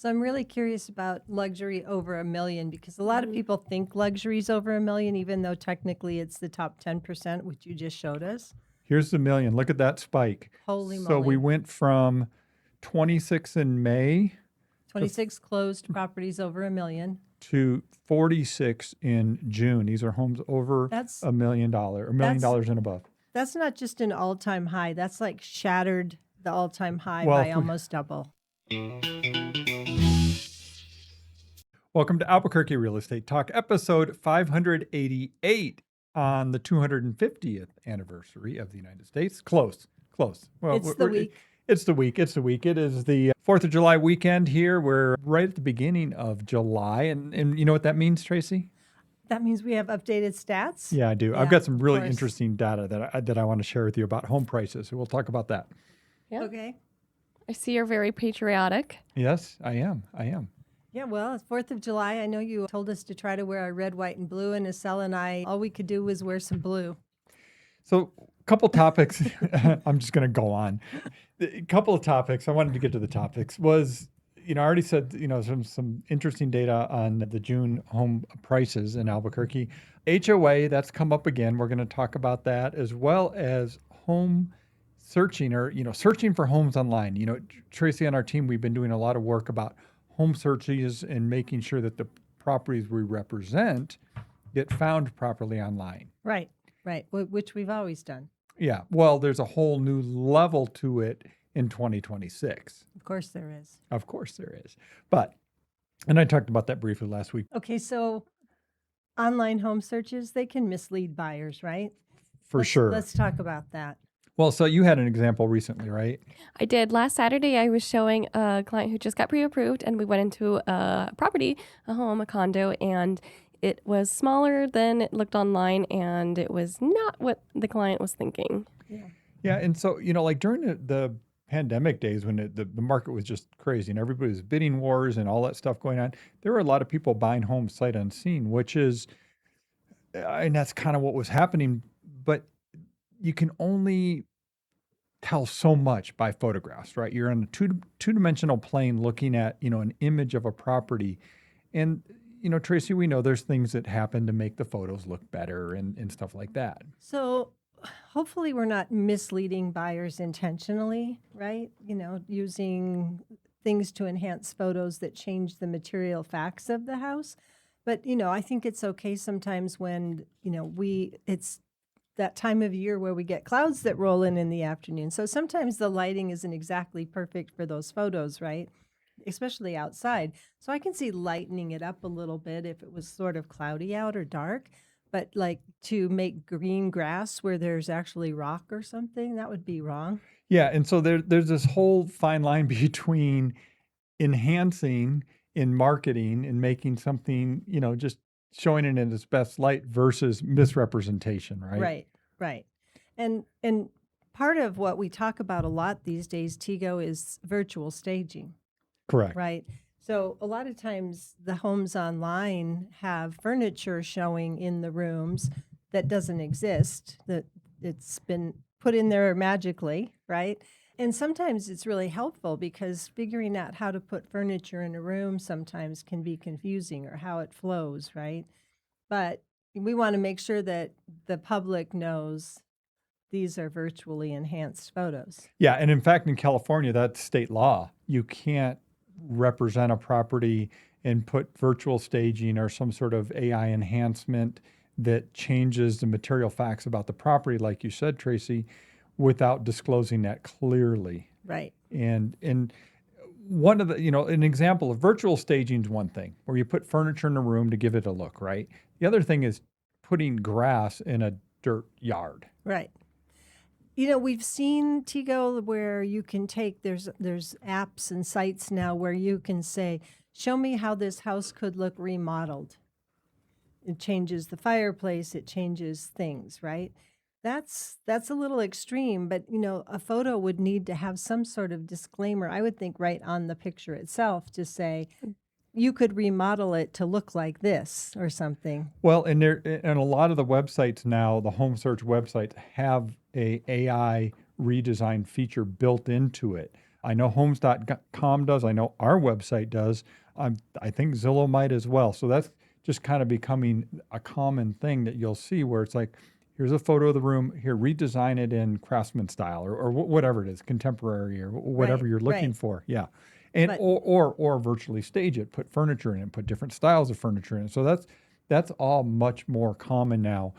So I'm really curious about luxury over $1 million because a lot of people think luxury's over $1 million, even though technically it's the top 10%, which you just showed us. Here's the million. Look at that spike. Holy So we moly. went from 26 in May 26 closed properties over $1 million. to 46 in June. These are homes over That's $1 million or $1 million and above. that's not just an all-time high. That's like shattered the all-time high Well, by almost double. Welcome to Albuquerque Real Estate Talk, episode 588 on the 250th anniversary of the United States. Close. Well, It's the week. It's the week. It is the 4th of July weekend here. We're right at the beginning of July. And you know what that means, Tracy? That means we have updated stats? Yeah, I do. Yeah, I've got some of really course. interesting data that I want to share with you about home prices. So we'll talk about that. Yeah. Okay. I see you're very patriotic. Yes, I am. Yeah, well, it's 4th of July. I know you told us to try to wear our red, white, and blue, and Estelle and I, all we could do was wear some blue. So a couple topics. I'm just going to go on. A couple of topics. I wanted to get to the topics. Was, I already said, some interesting data on the June home prices in Albuquerque. HOA, that's come up again. We're going to talk about that, as well as home searching or, searching for homes online. Tracy on our team, we've been doing a lot of work about home searches and making sure that the properties we represent get found properly online. Right, which we've always done. Yeah. Well, there's a whole new level to it in 2026. Of course there is. Of course there is. And I talked about that briefly last week. Okay, so online home searches, they can mislead buyers, right? For sure. Let's talk about that. Well, so you had an example recently, right? I did. Last Saturday, I was showing a client who just got pre-approved, and we went into a property, a home, a condo, and it was smaller than it looked online, and it was not what the client was thinking. Yeah. And so, like during the pandemic days when the market was just crazy and everybody was bidding wars and all that stuff going on, there were a lot of people buying homes sight unseen, which is, and that's kind of what was happening. But you can only tell so much by photographs, right? You're on a two-dimensional plane looking at, an image of a property. And, Tracy, we know there's things that happen to make the photos look better and stuff like that. So hopefully we're not misleading buyers intentionally, right? Using things to enhance photos that change the material facts of the house. But, I think it's okay sometimes when, it's that time of year where we get clouds that roll in the afternoon. So sometimes the lighting isn't exactly perfect for those photos, right? Especially outside. So I can see lightening it up a little bit if it was sort of cloudy out or dark. But like to make green grass where there's actually rock or something, that would be wrong. Yeah. And so there's this whole fine line between enhancing in marketing and making something, just showing it in its best light versus misrepresentation, right? Right. And part of what we talk about a lot these days, Tigo, is virtual staging, Correct. right? So a lot of times the homes online have furniture showing in the rooms that doesn't exist, that it's been put in there magically, right? And sometimes it's really helpful because figuring out how to put furniture in a room sometimes can be confusing or how it flows, right? But we want to make sure that the public knows these are virtually enhanced photos. Yeah. And in fact, in California, that's state law. You can't represent a property and put virtual staging or some sort of AI enhancement that changes the material facts about the property, like you said, Tracy, without disclosing that clearly. Right. And one of the, an example of virtual staging is one thing where you put furniture in a room to give it a look, right? The other thing is putting grass in a dirt yard. Right. We've seen, Tigo, where you can take, there's apps and sites now where you can say, show me how this house could look remodeled. It changes the fireplace, it changes things, right? That's a little extreme, but a photo would need to have some sort of disclaimer, I would think, right on the picture itself to say, you could remodel it to look like this or something. Well, and a lot of the websites now, the home search websites have a AI redesign feature built into it. I know homes.com does. I know our website does. I think Zillow might as well. So that's just kind of becoming a common thing that you'll see where it's like, here's a photo of the room. Here, redesign it in craftsman style or whatever it is, contemporary or whatever Right, you're looking right. for. Yeah, and But or virtually stage it, put furniture in it, put different styles of furniture in it. So that's all much more common now.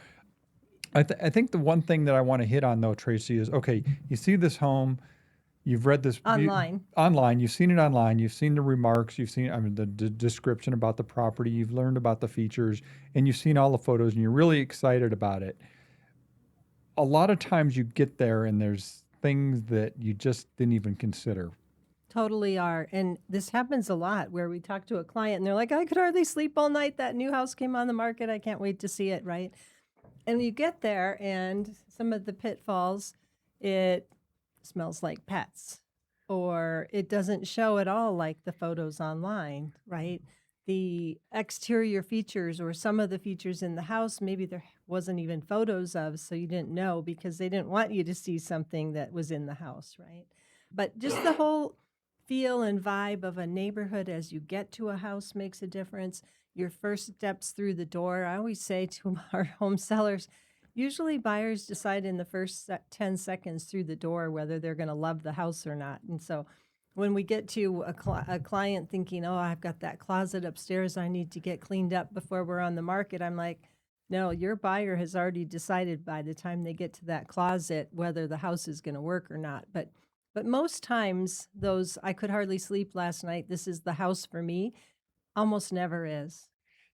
I think the one thing that I want to hit on though, Tracy, is okay. You see this home. You've read this online, online. You've seen it online. You've seen the remarks. You've seen, I mean, the description about the property. You've learned about the features, and you've seen all the photos, and you're really excited about it. A lot of times, you get there, and there's things that you just didn't even consider. totally are. And this happens a lot where we talk to a client and they're like, I could hardly sleep all night. That new house came on the market. I can't wait to see it, right? And you get there, and some of the pitfalls, it smells like pets, or it doesn't show at all like the photos online, right? The exterior features or some of the features in the house, maybe there wasn't even photos of, so you didn't know because they didn't want you to see something that was in the house, right? But just the whole feel and vibe of a neighborhood as you get to a house makes a difference. Your first steps through the door, I always say to our home sellers, usually buyers decide in the first 10 seconds through the door whether they're going to love the house or not. And so when we get to a client thinking, oh, I've got that closet upstairs I need to get cleaned up before we're on the market, I'm like, no, your buyer has already decided by the time they get to that closet whether the house is going to work or not. But most times, those I could hardly sleep last night, this is the house for me, almost never is.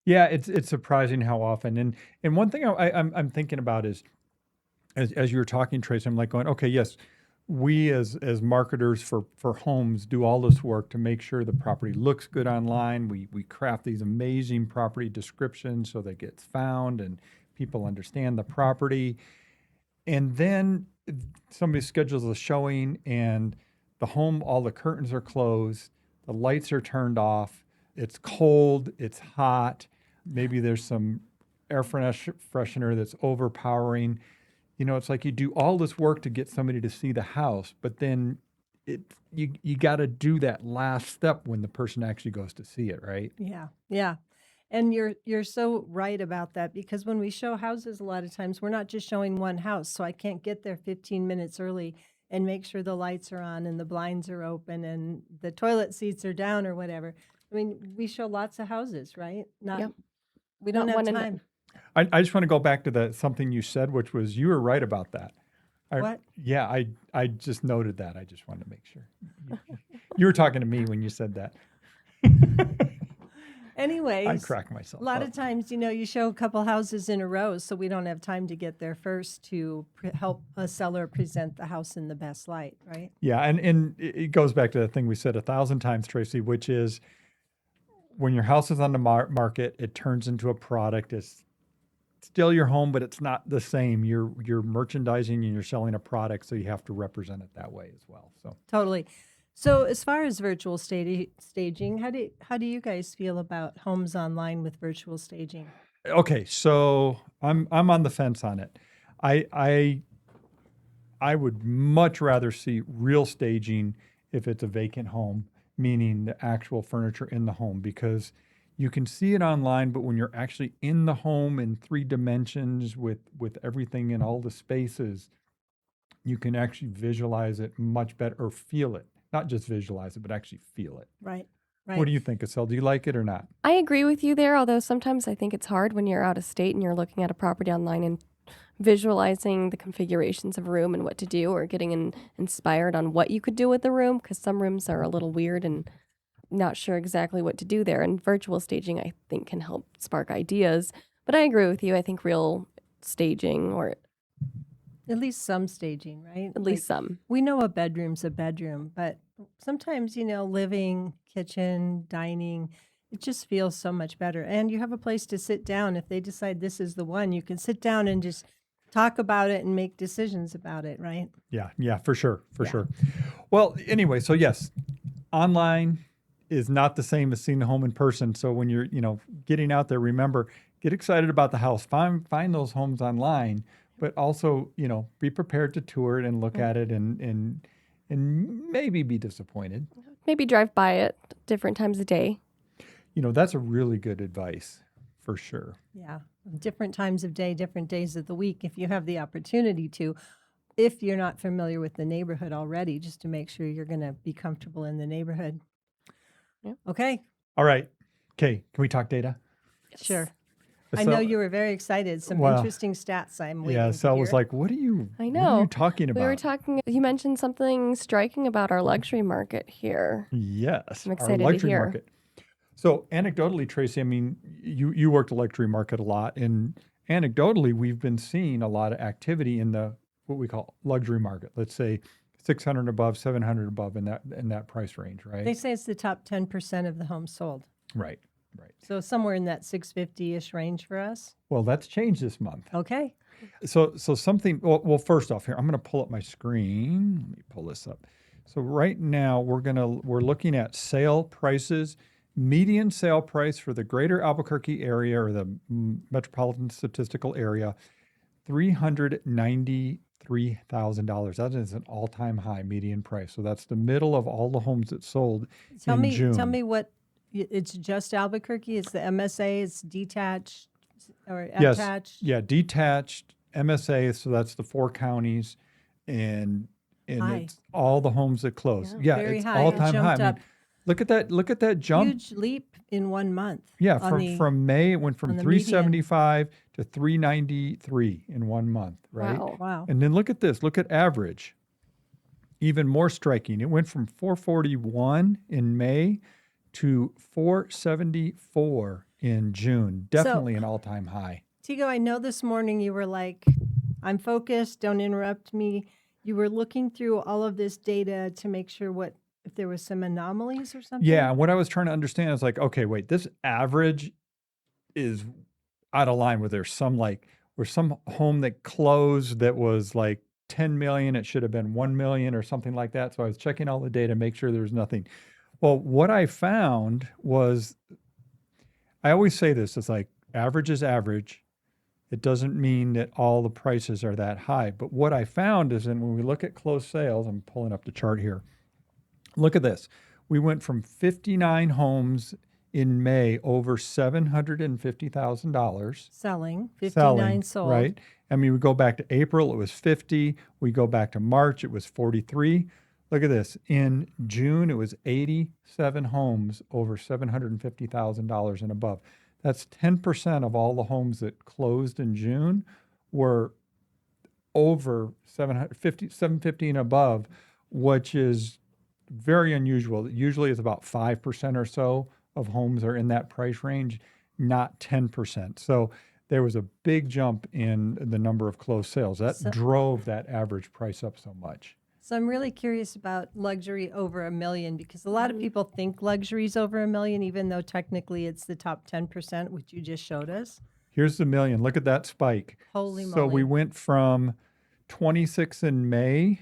Yeah, it's surprising how often. And one thing I'm thinking about is as you were talking, Trace, I'm like going, okay, yes, we as marketers for homes do all this work to make sure the property looks good online. We craft these amazing property descriptions so that it gets found and people understand the property. And then somebody schedules a showing and the home, all the curtains are closed, the lights are turned off, it's cold, it's hot, maybe there's some freshener that's overpowering. You know, it's like you do all this work to get somebody to see the house, but then you got to do that last step when the person actually goes to see it, right? Yeah, yeah. And you're so right about that because when we show houses, a lot of times we're not just showing one house. So I can't get there 15 minutes early and make sure the lights are on and the blinds are open and the toilet seats are down or whatever. I mean, we show lots of houses, right? Yep. We don't Not have one and time. I just want to go back to something you said, which was you were right about that. What? Yeah, I just noted that. I just wanted to make sure. You were talking to me when you said that. I Anyways, crack myself a lot up. of times, you show a couple houses in a row, so we don't have time to get there first to help a seller present the house in the best light, right? Yeah, and it goes back to the thing we said 1,000 times, Tracy, which is when your house is on the market, it turns into a product. It's still your home, but it's not the same. You're merchandising and you're selling a product, so you have to represent it that way as well. So Totally. So, as far as virtual staging, how do you guys feel about homes online with virtual staging? okay, so I'm on the fence on it. I I would much rather see real staging if it's a vacant home, meaning the actual furniture in the home, because you can see it online, but when you're actually in the home in 3 dimensions with everything in all the spaces, you can actually visualize it much better or feel it. Not just visualize it, but actually feel it. Right, What right. do you think, Estelle? Do you like it or not? I agree with you there, although sometimes I think it's hard when you're out of state and you're looking at a property online and visualizing the configurations of a room and what to do or getting inspired on what you could do with the room because some rooms are a little weird and not sure exactly what to do there. And virtual staging, I think, can help spark ideas. But I agree with you. I think real staging or At least some staging, right? at least some. We know a bedroom's a bedroom, but sometimes, living, kitchen, dining, it just feels so much better. And you have a place to sit down. If they decide this is the one, you can sit down and just talk about it and make decisions about it, right? Yeah, for sure, for Yeah. sure. Well, anyway, so yes, online is not the same as seeing the home in person. So when you're, getting out there, remember, get excited about the house. Find those homes online, but also, be prepared to tour it and look at it and and maybe be disappointed. Maybe drive by it different times of day. That's a really good advice for sure. Yeah. Different times of day, different days of the week, if you have the opportunity to, if you're not familiar with the neighborhood already, just to make sure you're going to be comfortable in the neighborhood. Yep. Okay. All right. Okay. Can we talk data? Sure. I So- know you were very excited. Some Well, interesting stats I'm waiting Yeah. to Sal hear. was like, what are you I What are know. you talking about? We were talking, you mentioned something striking about our luxury market here. Yes. I'm Our excited to luxury hear. market. So anecdotally, Tracy, I mean, you worked the luxury market a lot, and anecdotally, we've been seeing a lot of activity in the what we call luxury market. Let's say 600 above, 700 above in that price range, right? They say it's the top 10% of the homes sold. Right. Right. So somewhere in that 650-ish range for us. Well, that's changed this month. Okay. So something. Well, first off, here I'm going to pull up my screen. Let me pull this up. So right now we're looking at sale prices. Median sale price for the greater Albuquerque area or the metropolitan statistical area, $393,000. That is an all-time high median price. So that's the middle of all the homes that sold in June. Tell me what, it's just Albuquerque? It's the MSA, it's detached or Yes. attached? Yeah, detached MSA. So that's the 4 counties, and High. it's all the homes that closed. Yeah, Yeah, very it's high. It all-time high. jumped I mean, up. look at that jump. Huge leap in 1 month. Yeah, on from May it went from on the median. 375 to 393 in 1 month, right? Wow. Wow. And then look at this. Look at average. Even more striking. It went from 441 in May to 474 in June. Definitely an all-time high. Tigo, I know this morning you were like, I'm focused, don't interrupt me. You were looking through all of this data to make sure if there was some anomalies or something? Yeah, and what I was trying to understand is like, okay, wait, this average is out of line where there's some home that closed that was like 10 million, it should have been 1 million or something like that. So I was checking all the data, make sure there was nothing. Well, what I found was, I always say this, it's like average is average. It doesn't mean that all the prices are that high. But what I found is that when we look at closed sales, I'm pulling up the chart here. Look at this. We went from 59 homes in May over $750,000 Selling, 59 selling, sold. right? I mean, we go back to April, it was 50. We go back to March, it was 43. Look at this. In June, it was 87 homes over $750,000 and above. That's 10% of all the homes that closed in June were over 750 and above, which is very unusual. Usually it's about 5% or so of homes are in that price range, not 10%. So there was a big jump in the number of closed sales. That drove that average price up so much. So I'm really curious about luxury over $1 million, because a lot of people think luxury's over $1 million, even though technically it's the top 10%, which you just showed us. Here's the million. Look at that spike. Holy So we moly. went from 26 in May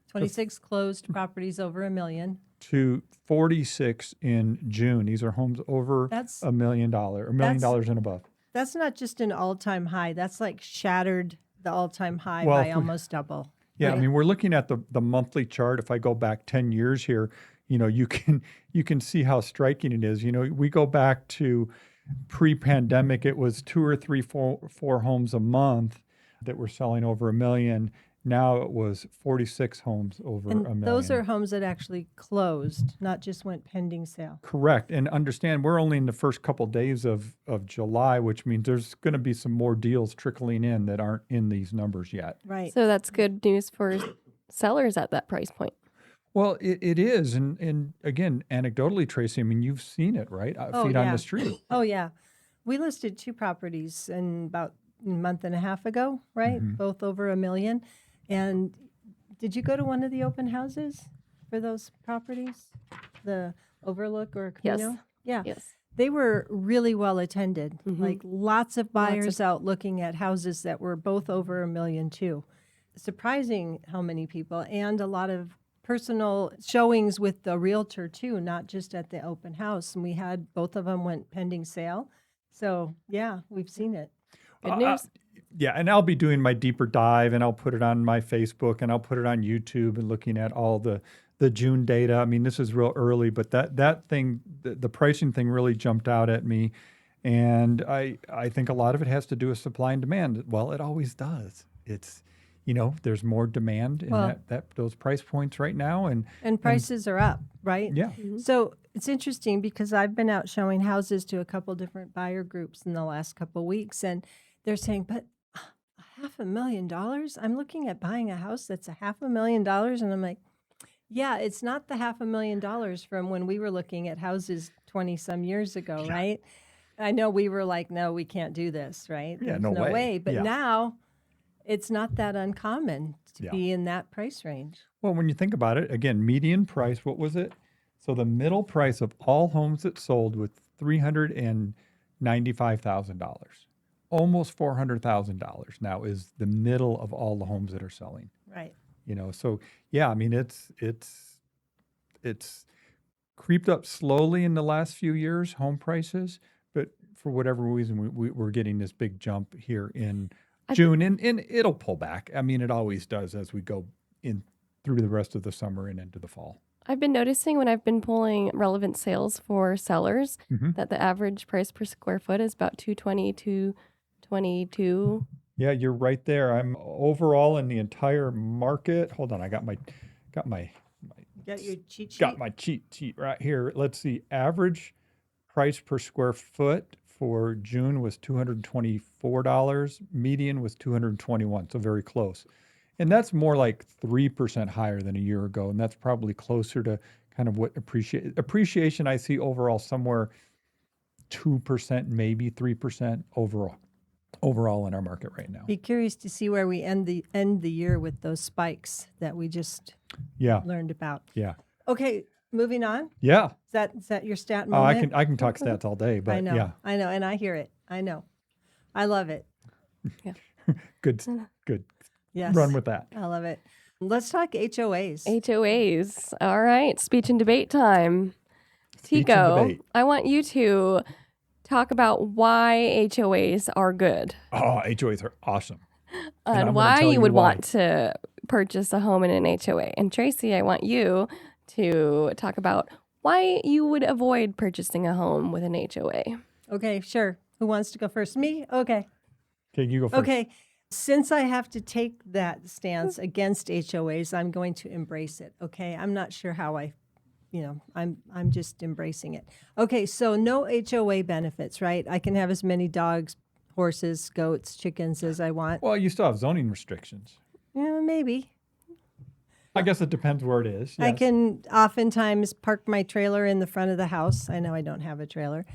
26 closed properties over $1 million. to 46 in June. These are homes over That's $1 million, or $1 million and above. That's not just an all-time high. That's like shattered the all-time high Well, by if we- almost double. Yeah, I right? mean, we're looking at the monthly chart. If I go back 10 years here, you can see how striking it is. We go back to pre-pandemic, it was 2 or 3, 4 homes a month that were selling over $1 million. Now it was 46 homes over $1 And million. those are homes that actually closed, not just went pending sale. Correct. And understand, we're only in the first couple days of July, which means there's going to be some more deals trickling in that aren't in these numbers yet. Right. So that's good news for sellers at that price point. Well, it is. And again, anecdotally, Tracy, I mean, you've seen it, right? Oh, Feet on yeah. the street. Oh, yeah. We listed 2 properties about a month and a half ago, right? Mhm. Both over $1 million. And did you go to one of the open houses for those properties? The Overlook or Yes. Camino? Yeah. Yes. They were really well attended. Mhm. Like lots of Lots of- buyers out looking at houses that were both over $1 million too. Surprising how many people, and a lot of personal showings with the realtor too, not just at the open house. And we had both of them went pending sale. So yeah, we've seen it. Good news. Yeah, and I'll be doing my deeper dive, and I'll put it on my Facebook, and I'll put it on YouTube, and looking at all the June data. I mean, this is real early, but that thing, the pricing thing, really jumped out at me, and I think a lot of it has to do with supply and demand. Well, it always does. It's there's more demand in Well- that those price points right now, And prices are up, right? yeah, So it's interesting because I've been out showing houses to a couple different buyer groups in the last couple weeks, and they're saying, but $500,000? I'm looking at buying a house that's $500,000, and I'm like, yeah, it's not the $500,000 from when we were looking at houses 20 some years ago, right? I know we were like, no, we can't do this, right? Yeah, There's no way. But Yeah. now it's not that uncommon to Yeah. be in that price range. Well, when you think about it, again, median price, what was it? So the middle price of all homes that sold was $395,000. Almost $400,000 now is the middle of all the homes that are selling. Right. So yeah, I mean it's creeped up slowly in the last few years, home prices, but for whatever reason, we're getting this big jump here in June, and it'll pull back. I mean, it always does as we go in through the rest of the summer and into the fall. I've been noticing when I've been pulling relevant sales for sellers Mhm. that the average price per square foot is about 220 to 22. Yeah, you're right there. I'm overall in the entire market. Hold on, I got my Got your cheat sheet? got my cheat sheet right here. Let's see. Average price per square foot for June was $224. Median was $221, so very close. And that's more like 3% higher than a year ago. And that's probably closer to kind of what appreciation I see overall somewhere 2%, maybe 3% overall in our market right now. Be curious to see where we end the year with those spikes that we just Yeah. learned about. Yeah. Okay, moving on. Yeah. Is that your stat Oh, moment? I can talk stats all day, but I know, yeah. and I hear it. I know. I love it. Good. Yes. Run with that. I love it. Let's talk HOAs. HOAs. All right. Speech and debate time. Speech and Tico, debate. I want you to talk about why HOAs are good Oh, HOAs are awesome. I'm and gonna why tell you you would why. want to purchase a home in an HOA. And Tracy, I want you to talk about why you would avoid purchasing a home with an HOA. Okay, sure. Who wants to go first? Me? Okay. Okay, you go first. Okay. Since I have to take that stance against HOAs, I'm going to embrace it. Okay. I'm not sure how I'm just embracing it. Okay, so no HOA benefits, right? I can have as many dogs, horses, goats, chickens as I want. Well, you still have zoning restrictions. Yeah, maybe. I guess it depends where it is. I Yes. can oftentimes park my trailer in the front of the house. I know I don't have a trailer.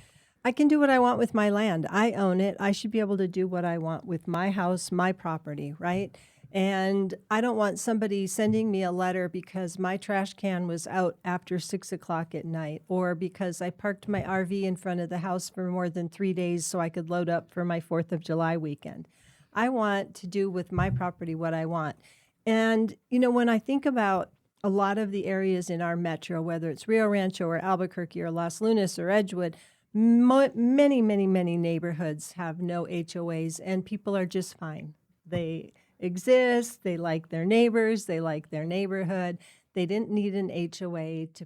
I can do what I want with my land. I own it. I should be able to do what I want with my house, my property, right? And I don't want somebody sending me a letter because my trash can was out after 6 o'clock at night, or because I parked my RV in front of the house for more than 3 days so I could load up for my 4th of July weekend. I want to do with my property what I want. And, when I think about a lot of the areas in our metro, whether it's Rio Rancho or Albuquerque or Las Lunas or Edgewood, many, many, many neighborhoods have no HOAs, and people are just fine. They exist. They like their neighbors. They like their neighborhood. They didn't need an HOA to,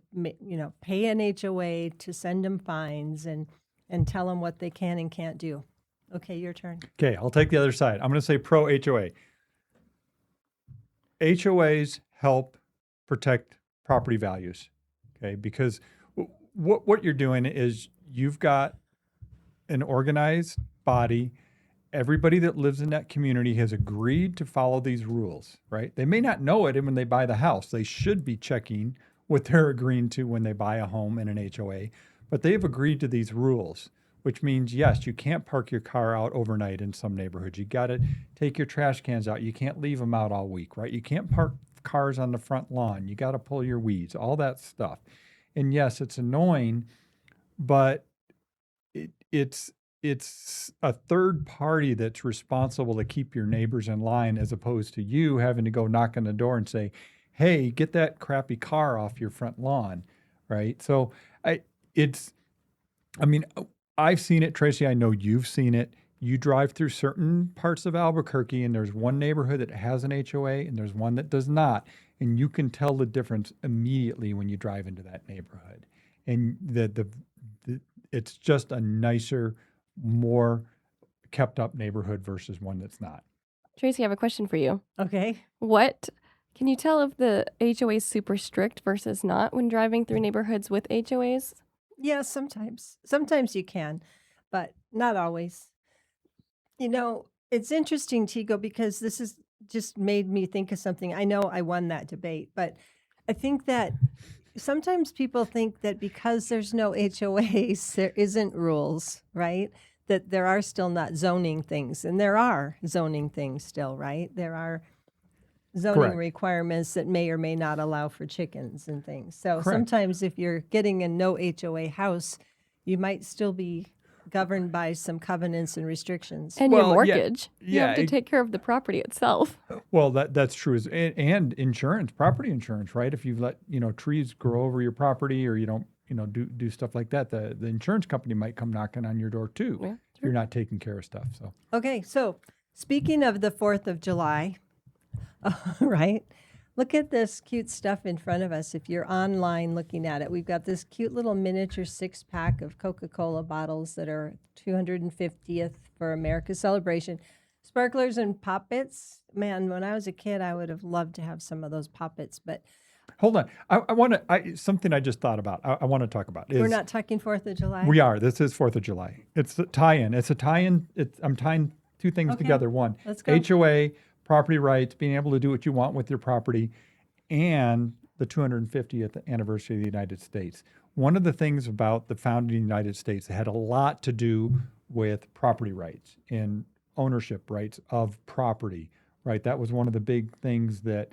pay an HOA to send them fines and tell them what they can and can't do. Okay, your turn. Okay, I'll take the other side. I'm going to say pro HOA. HOAs help protect property values. Okay, because what you're doing is you've got an organized body. Everybody that lives in that community has agreed to follow these rules, right? They may not know it when they buy the house. They should be checking what they're agreeing to when they buy a home in an HOA, but they've agreed to these rules, which means, yes, you can't park your car out overnight in some neighborhoods. You got to take your trash cans out. You can't leave them out all week, right? You can't park cars on the front lawn. You got to pull your weeds, all that stuff. And yes, it's annoying, but it's a third party that's responsible to keep your neighbors in line, as opposed to you having to go knock on the door and say, hey, get that crappy car off your front lawn, right? So I've seen it, Tracy. I know you've seen it. you drive through certain parts of Albuquerque and there's one neighborhood that has an HOA and there's one that does not. And you can tell the difference immediately when you drive into that neighborhood. And it's just a nicer, more kept up neighborhood versus one that's not. Tracy, I have a question for you. Okay. What can you tell if the HOA is super strict versus not when driving through neighborhoods with HOAs? Yeah, sometimes. Sometimes you can, but not always. You know, it's interesting, Tigo, because this has just made me think of something. I know I won that debate, but I think that sometimes people think that because there's no HOAs, there isn't rules, right? That there are still not zoning things, and there are zoning things still, right? There are zoning Correct. requirements that may or may not allow for chickens and things. So Correct. sometimes if you're getting a no HOA house, you might still be governed by some covenants and restrictions. And your Well, yeah, mortgage. You have to it- take care of the property itself. Well, that's true. And insurance, property insurance, right? If you let, trees grow over your property or you don't, do stuff like that, the insurance company might come knocking on your door too. Yeah, If you're not taking care of stuff. So Okay, so speaking of the 4th of July, right? Look at this cute stuff in front of us. If you're online looking at it, we've got this cute little miniature 6-pack of Coca-Cola bottles that are 250th for America's celebration. Sparklers and Pop-Its. Man, when I was a kid, I would have loved to have some of those Pop-Its, but hold on. I want to, something I just thought about, I want to talk about is we're not talking 4th of July. we are. This is 4th of July. It's a tie-in. It's a tie-in. I'm tying two things Okay, together. One, let's go. HOA, property rights, being able to do what you want with your property, and the 250th anniversary of the United States. One of the things about the founding of the United States had a lot to do with property rights and ownership rights of property, right? That was one of the big things that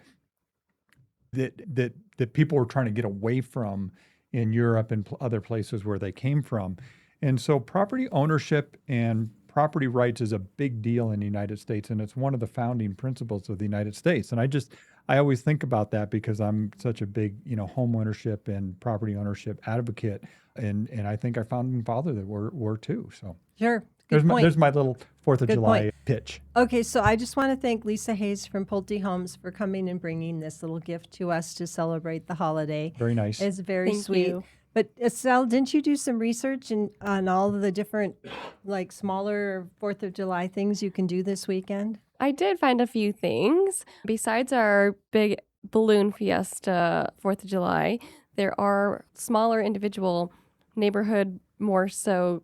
people were trying to get away from in Europe and other places where they came from. And so property ownership and property rights is a big deal in the United States, and it's one of the founding principles of the United States. And I always think about that because I'm such a big, home ownership and property ownership advocate. And I think our founding father that were too. So Sure. Good point. there's my little 4th of Good July point. pitch. Okay, so I just want to thank Lisa Hayes from Pulte Homes for coming and bringing this little gift to us to celebrate the holiday. Very nice. It's very Thank sweet. you. But Estelle, didn't you do some research on all of the different, like, smaller 4th of July things you can do this weekend? I did find a few things. Besides our big balloon fiesta 4th of July, there are smaller individual neighborhood, more so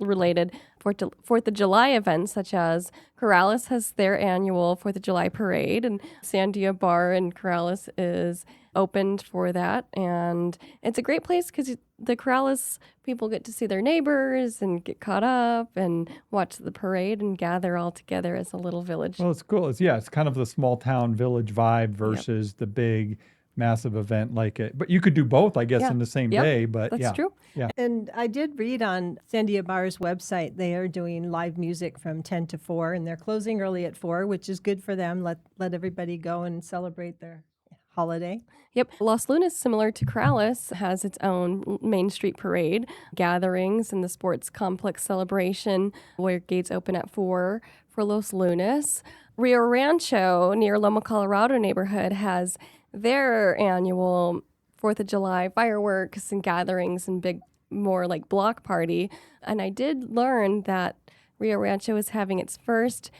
related 4th of July events, such as Corrales has their annual 4th of July parade, and Sandia Bar in Corrales is opened for that. And it's a great place because the Corrales people get to see their neighbors and get caught up and watch the parade and gather all together as a little village. Well, it's cool. It's kind of the small town village vibe versus the big massive event like it. But you could do both, I guess, Yeah. in the same Yep. day. But That's yeah. true. Yeah. And I did read on Sandia Bar's website, they are doing live music from 10 to 4, and they're closing early at 4, which is good for them. Let everybody go and celebrate their holiday. Yep. Los Lunas, similar to Corrales, has its own Main Street parade, gatherings, and the sports complex celebration where gates open at 4 for Los Lunas. Rio Rancho near Loma Colorado neighborhood has their annual 4th of July fireworks and gatherings and big, more like block party. And I did learn that Rio Rancho is having its first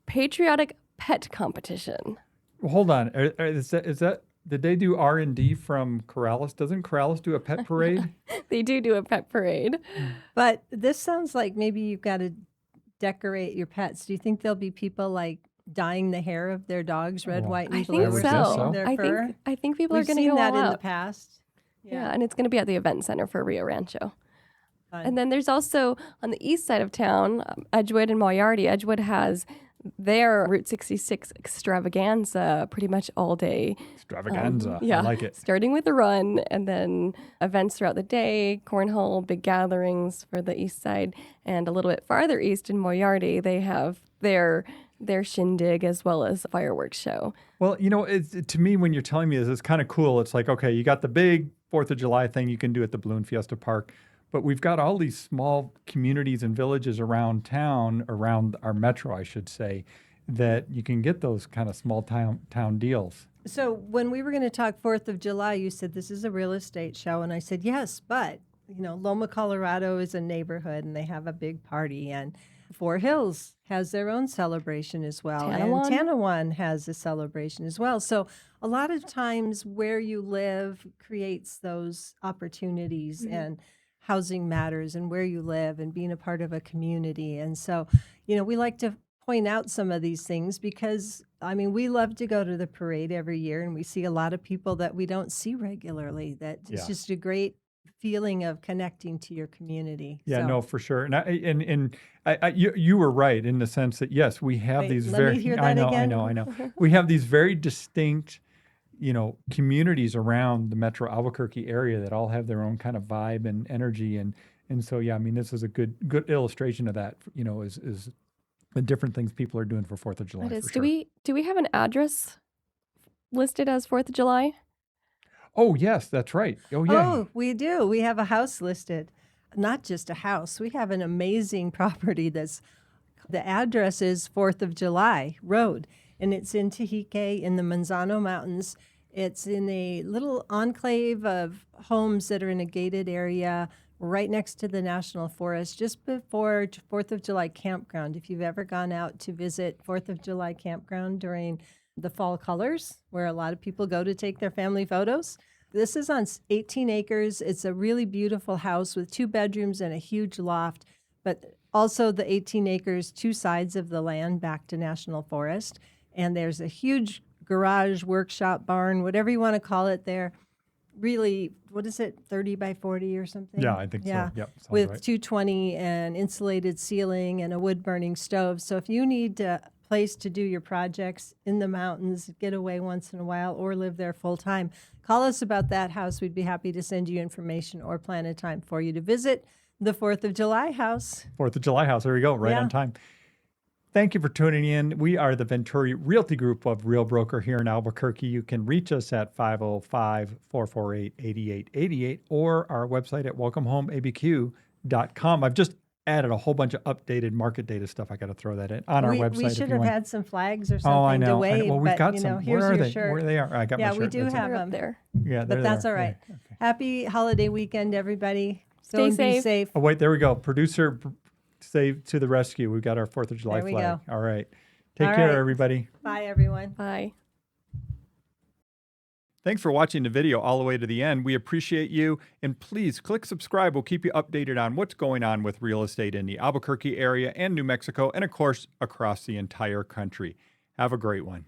patriotic pet competition. Well, hold on. Is that did they do R&D from Corrales? Doesn't Corrales do a pet parade? They do a pet parade. But this sounds like maybe you've got to decorate your pets. Do you think there'll be people like dyeing the hair of their dogs red, Oh, white, and I blue? think I would or guess so. so. Their I fur? think people We've are going to seen go that all in out. the past. Yeah, and it's going to be at the event center for Rio Rancho. Fun. And then there's also on the east side of town, Edgewood and Moriarty. Edgewood has their Route 66 extravaganza pretty much all day. Extravaganza. Yeah, I like it. starting with a run and then events throughout the day, cornhole, big gatherings for the east side. And a little bit farther east in Moriarty, they have their shindig as well as a fireworks show. Well, to me, when you're telling me this, it's kind of cool. It's like, okay, you got the big 4th of July thing you can do at the Balloon Fiesta Park, but we've got all these small communities and villages around town, around our metro, I should say, that you can get those kind of small town deals. So when we were going to talk 4th of July, you said this is a real estate show. And I said, yes, but, Loma, Colorado is a neighborhood and they have a big party. And Four Hills has their own celebration as well. Tanawon. And Tanawon has a celebration as well. So a lot of times where you live creates those opportunities and housing matters and where you live and being a part of a community. And so, we like to point out some of these things because, we love to go to the parade every year and we see a lot of people that we don't see regularly. That it's just a great feeling of connecting to your community. Yeah, So- no, for sure. And you were right in the sense that, yes, we have Wait, these let very, me hear I that know, again. we have these very distinct, communities around the Metro Albuquerque area that all have their own kind of vibe and energy. And so, yeah, this is a good illustration of that, is the different things people are doing for 4th of July. It is. For sure. Do we have an address listed as 4th of July? Oh, yes, that's right. Oh, yeah. Oh, we do. We have a house listed. Not just a house. We have an amazing property the address is 4th of July Road, and it's in Tehique in the Manzano Mountains. It's in a little enclave of homes that are in a gated area right next to the National Forest, just before 4th of July campground. If you've ever gone out to visit 4th of July campground during the fall colors, where a lot of people go to take their family photos. This is on 18 acres. It's a really beautiful house with 2 bedrooms and a huge loft, but also the 18 acres, 2 sides of the land back to National Forest. And there's a huge garage, workshop, barn, whatever you want to call it there. Really, what is it, 30 by 40 or something? Yeah, I think so. Yep, sounds with right. 220 and insulated ceiling and a wood-burning stove. So if you need a place to do your projects in the mountains, get away once in a while, or live there full-time, call us about that house. We'd be happy to send you information or plan a time for you to visit the 4th of July house. 4th of July house. There we go. Right Yeah. on time. Thank you for tuning in. We are the Venturi Realty Group of Real Broker here in Albuquerque. You can reach us at 505-448-8888 or our website at welcomehomeabq.com. I've just added a whole bunch of updated market data stuff. I got to throw that in on our website. We if should you have want. had some flags or something Oh, I know. to wave, Well, we've but got some. here's Where are your they? shirt. Where they are? I got Yeah, my shirt. we do That's it. have They're them. up there. Yeah, But that's all right. Yeah, okay. Happy holiday weekend, everybody. Stay Go and be safe. safe. Oh, wait, there we go. Producer save to the rescue. We've got our 4th of July There we flag. go. All right. Take All care, right. everybody. Bye, everyone. Bye. Thanks for watching the video all the way to the end. We appreciate you. And please click subscribe. We'll keep you updated on what's going on with real estate in the Albuquerque area and New Mexico, and of course, across the entire country. Have a great one.